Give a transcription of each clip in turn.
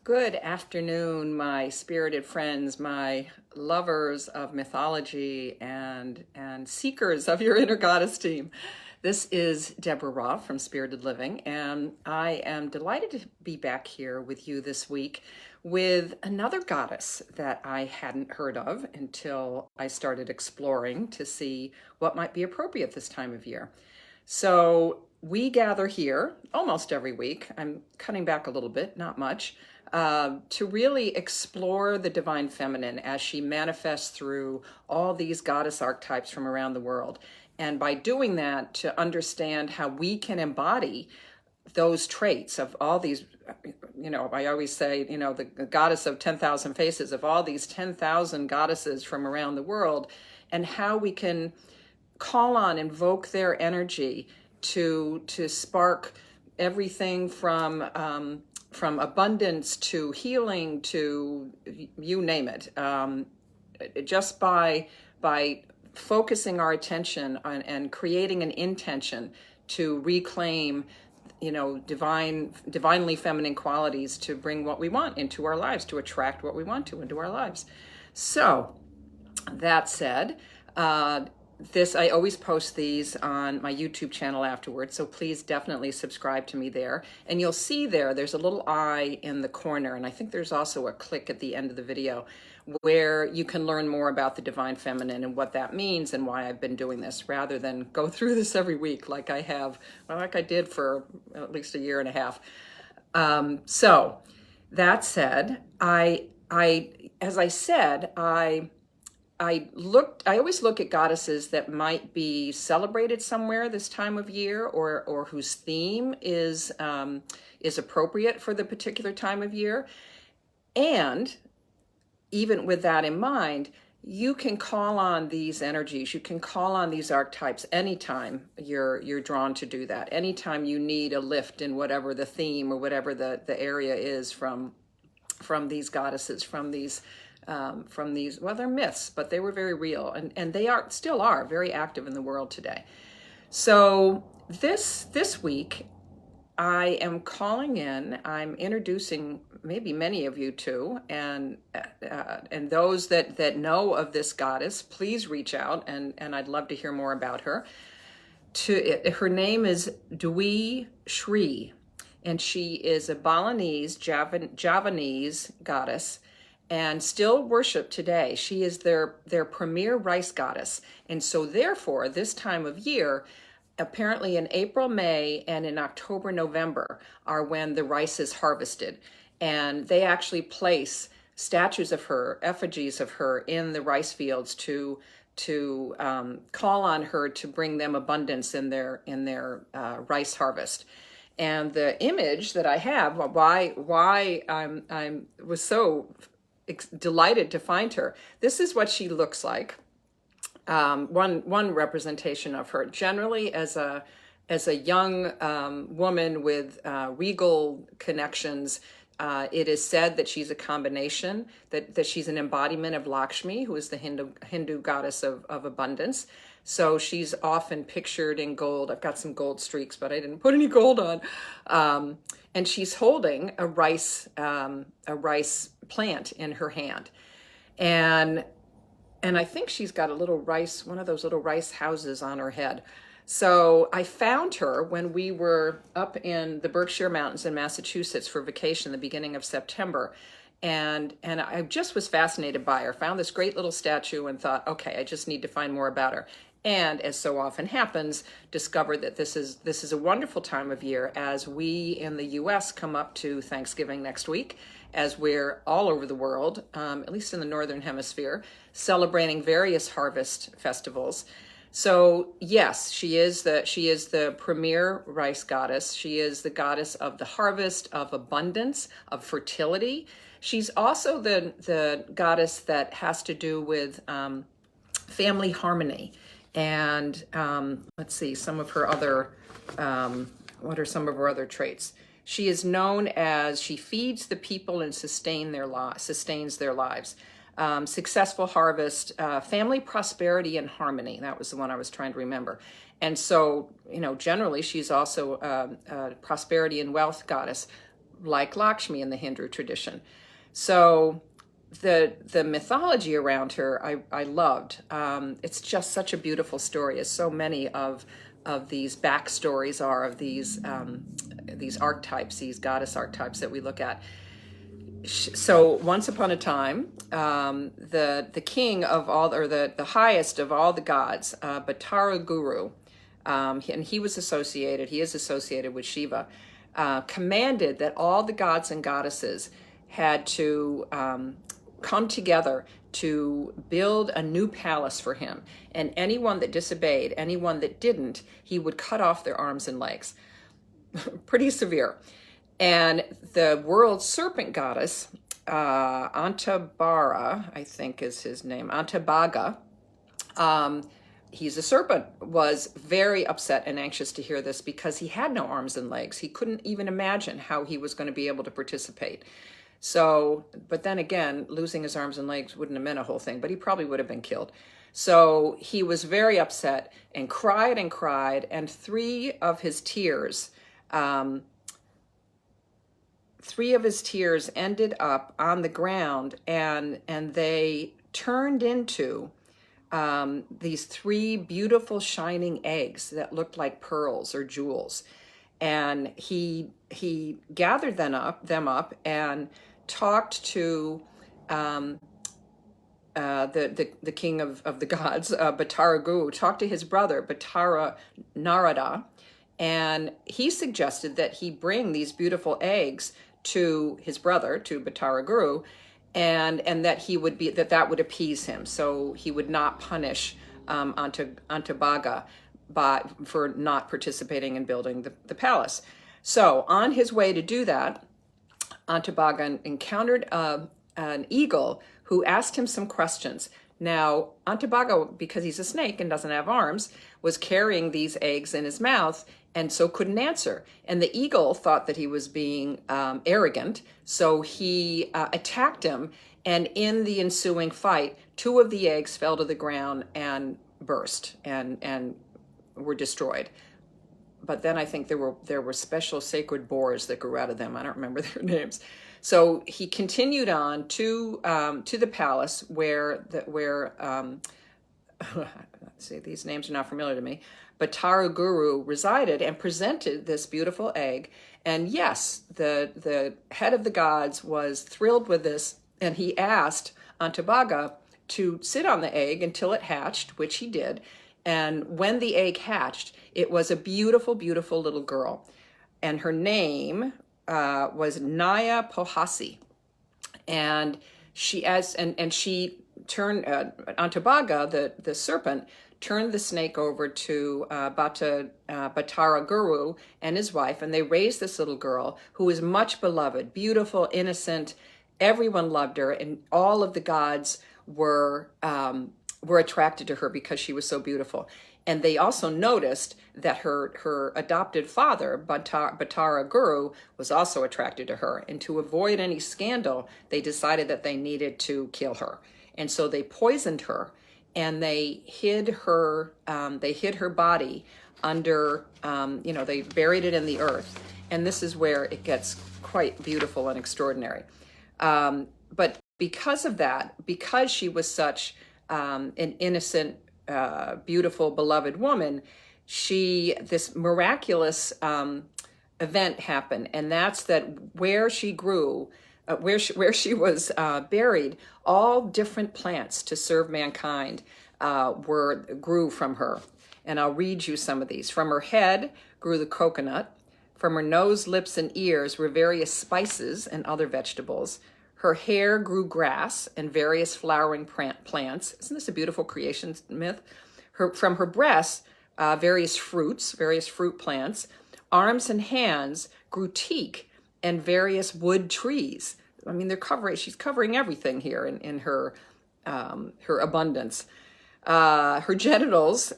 Good afternoon, my spirited friends, my lovers of mythology and seekers of your inner goddess team. This is Deborah Raw from Spirited Living, and I am delighted to be back here with you this week with another goddess that I hadn't heard of until I started exploring to see what might be appropriate this time of year. So we gather here almost every week. I'm cutting back a little bit, not much, to really explore the divine feminine as she manifests through all these goddess archetypes from around the world. And by doing that, to understand how we can embody those traits of all these, I always say, the goddess of 10,000 faces, of all these 10,000 goddesses from around the world, and how we can call on, invoke their energy to spark everything from abundance to healing to you name it. Just by focusing our attention on and creating an intention to reclaim, divinely feminine qualities to bring what we want into our lives, to attract what we want to into our lives. So that said, I always post these on my YouTube channel afterwards, so please definitely subscribe to me there. And you'll see there's a little eye in the corner, and I think there's also a click at the end of the video where you can learn more about the divine feminine and what that means and why I've been doing this, rather than go through this every week like I did for at least a year and a half. So that said, I always look at goddesses that might be celebrated somewhere this time of year, or whose theme is appropriate for the particular time of year. And even with that in mind, you can call on these energies, you can call on these archetypes anytime you're drawn to do that. Anytime you need a lift in whatever the theme or whatever the area is from these goddesses, from these, well, they're myths, but they were very real, and they still are very active in the world today. So this week, I am calling in, I'm introducing maybe many of you to, and those that know of this goddess, please reach out, and I'd love to hear more about her. Her name is Dewi Sri, and she is a Balinese, Javanese goddess, and still worshipped today. She is their premier rice goddess. And so therefore, this time of year, apparently in April, May, and in October, November are when the rice is harvested. And they actually place statues of her, effigies of her in the rice fields to call on her to bring them abundance in their rice harvest. And the image that I have, why I was so delighted to find her. This is what she looks like. One representation of her, generally as a young woman with regal connections. It is said that she's a combination, that she's an embodiment of Lakshmi, who is the Hindu goddess of abundance. So she's often pictured in gold. I've got some gold streaks, but I didn't put any gold on. And she's holding a rice plant in her hand, and I think she's got one of those little rice houses on her head. So I found her when we were up in the Berkshire Mountains in Massachusetts for vacation, the beginning of September. And I just was fascinated by her, found this great little statue and thought, okay, I just need to find more about her. And as so often happens, discovered that this is a wonderful time of year as we in the US come up to Thanksgiving next week, as we're all over the world, at least in the Northern Hemisphere, celebrating various harvest festivals. So yes, she is the premier rice goddess. She is the goddess of the harvest, of abundance, of fertility. She's also the goddess that has to do with family harmony. And let's see, some of her other, what are some of her other traits? She is known as, she feeds the people and sustains their lives. Successful harvest, family prosperity and harmony. That was the one I was trying to remember. And so, generally she's also a prosperity and wealth goddess. like Lakshmi in the Hindu tradition. So the mythology around her I loved. It's just such a beautiful story, as so many of these backstories are of these archetypes, these goddess archetypes that we look at. So once upon a time, the king of all, or the highest of all the gods, Batara Guru, and he is associated with Shiva, commanded that all the gods and goddesses had to come together to build a new palace for him. And anyone that disobeyed, anyone that didn't, he would cut off their arms and legs. Pretty severe. And the world serpent goddess, Antabara, I think is his name, Antabaga, he's a serpent, was very upset and anxious to hear this because he had no arms and legs. He couldn't even imagine how he was going to be able to participate. So, but then again, losing his arms and legs wouldn't have meant a whole thing, but he probably would have been killed. So he was very upset and cried, and three of his tears ended up on the ground, and they turned into these three beautiful shining eggs that looked like pearls or jewels. And he gathered them up and talked to the king of the gods, Batara Guru, talked to his brother, Batara Narada, and he suggested that he bring these beautiful eggs to his brother, to Batara Guru, and that that would appease him, so he would not punish Antabaga for not participating in building the palace. So on his way to do that, Antabaga encountered an eagle who asked him some questions. Now, Antabaga, because he's a snake and doesn't have arms, was carrying these eggs in his mouth and so couldn't answer. And the eagle thought that he was being arrogant, so he attacked him, and in the ensuing fight, two of the eggs fell to the ground and burst and were destroyed. But then I think there were special sacred boars that grew out of them. I don't remember their names. So he continued on to the palace where let's see, these names are not familiar to me. Batara Guru resided and presented this beautiful egg. And yes, the head of the gods was thrilled with this, and he asked Antabaga to sit on the egg until it hatched, which he did. And when the egg hatched, it was a beautiful, beautiful little girl. And her name was Nyai Pohaci. And she turned, Antabaga, the serpent, turned the snake over to Batara Guru and his wife, and they raised this little girl who was much beloved, beautiful, innocent. Everyone loved her, and all of the gods were attracted to her because she was so beautiful. And they also noticed that her adopted father, Batara Guru, was also attracted to her. And to avoid any scandal, they decided that they needed to kill her. And so they poisoned her, and they hid her body under, they buried it in the earth. And this is where it gets quite beautiful and extraordinary. But because of that, because she was such an innocent, beautiful, beloved woman, this miraculous event happened, and that's that where she grew, where she was buried, all different plants to serve mankind grew from her. And I'll read you some of these. From her head grew the coconut. From her nose, lips, and ears were various spices and other vegetables. Her hair grew grass and various flowering plants. Isn't this a beautiful creation myth? From her breasts, various fruit plants. Arms and hands grew teak and various wood trees. I mean, she's covering everything here in her abundance. Her genitals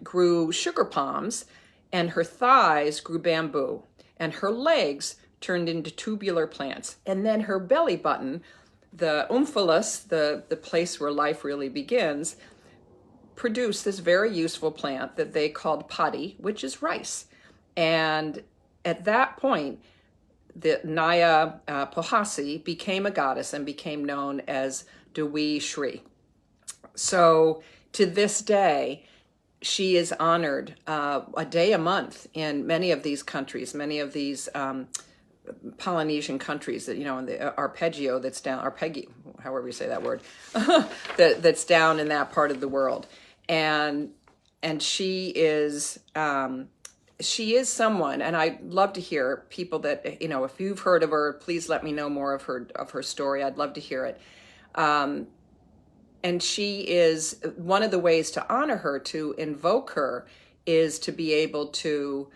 grew sugar palms, and her thighs grew bamboo, and her legs turned into tubular plants. And then her belly button, the umphalus, the place where life really begins, produced this very useful plant that they called paddy, which is rice. And at that point, the Nyai Pohaci became a goddess and became known as Dewi Sri. So to this day, she is honored a day a month in many of these countries, many of these Polynesian countries that, in the arpeggio that's down, arpeggio, however you say that word, that's down in that part of the world. And she is someone, and I'd love to hear people that, if you've heard of her, please let me know more of her story. I'd love to hear it. And she is, one of the ways to honor her, to invoke her, is to be able to,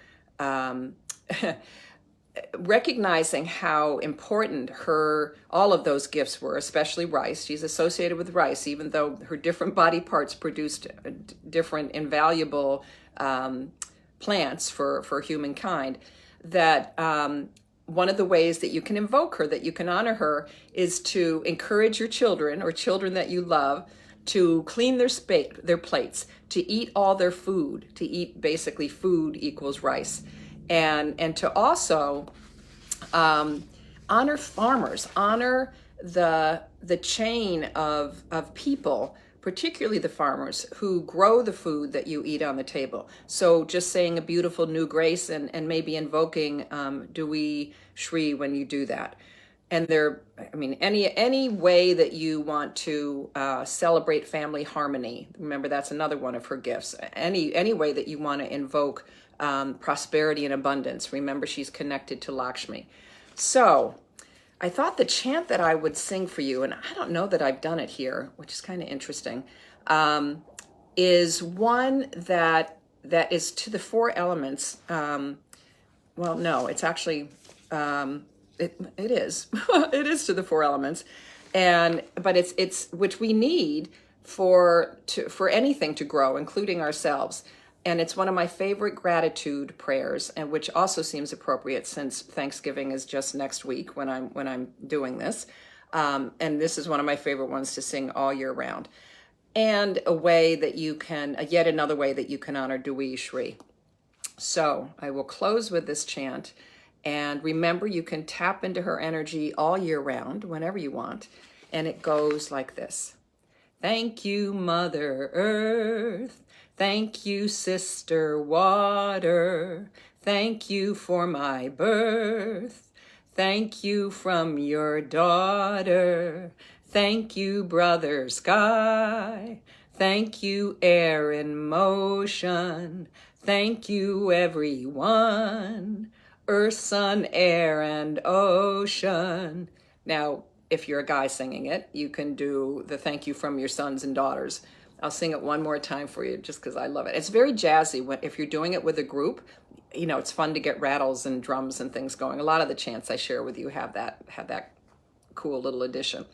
recognizing how important all of those gifts were, especially rice. She's associated with rice, even though her different body parts produced different invaluable plants for humankind, that one of the ways that you can invoke her, that you can honor her, is to encourage your children or children that you love to clean their plates, to eat all their food, to eat basically food equals rice, and to also honor farmers, honor the chain of people, particularly the farmers who grow the food that you eat on the table. So just saying a beautiful new grace and maybe invoking Dewi Sri when you do that. And any way that you want to celebrate family harmony. Remember, that's another one of her gifts. Any way that you want to invoke prosperity and abundance. Remember, she's connected to Lakshmi. So I thought the chant that I would sing for you, and I don't know that I've done it here, which is kind of interesting, is one that is to the four elements. Well, no, it's actually, it is. It is to the four elements. But it's which we need for anything to grow, including ourselves. And it's one of my favorite gratitude prayers, and which also seems appropriate since Thanksgiving is just next week when I'm doing this. And this is one of my favorite ones to sing all year round. And a way that you can, yet another way that you can honor Dewi Sri. So I will close with this chant. And remember, you can tap into her energy all year round, whenever you want. And it goes like this. Thank you, Mother Earth. Thank you, Sister Water. Thank you for my birth. Thank you from your daughter. Thank you, Brother Sky. Thank you, air in motion. Thank you, everyone. Earth, sun, air, and ocean. Now, if you're a guy singing it, you can do the thank you from your sons and daughters. I'll sing it one more time for you just because I love it. It's very jazzy. If you're doing it with a group, it's fun to get rattles and drums and things going. A lot of the chants I share with you have that cool little addition.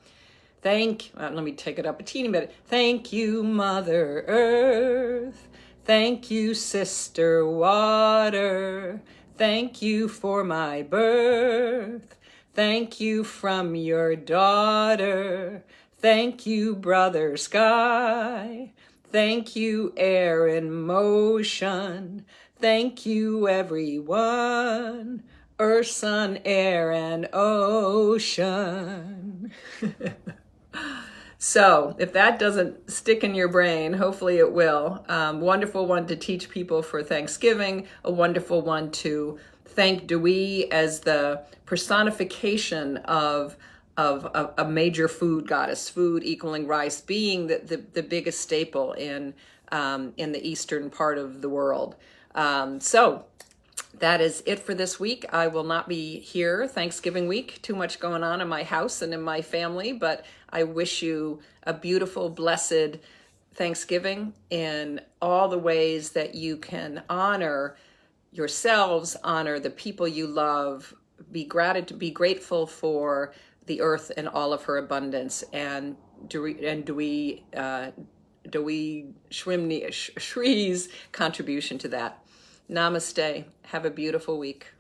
Let me take it up a teeny bit. Thank you, Mother Earth. Thank you, Sister Water. Thank you for my birth. Thank you from your daughter. Thank you, Brother Sky. Thank you, air in motion. Thank you, everyone. Earth, sun, air, and ocean. So if that doesn't stick in your brain, hopefully it will. Wonderful one to teach people for Thanksgiving. A wonderful one to thank Dewi as the personification of a major food goddess, food equaling rice, being the biggest staple in the eastern part of the world. So that is it for this week. I will not be here Thanksgiving week. Too much going on in my house and in my family, but I wish you a beautiful, blessed Thanksgiving in all the ways that you can honor yourselves, honor the people you love, be grateful for the earth and all of her abundance, and Dewi Shri's contribution to that. Namaste. Have a beautiful week.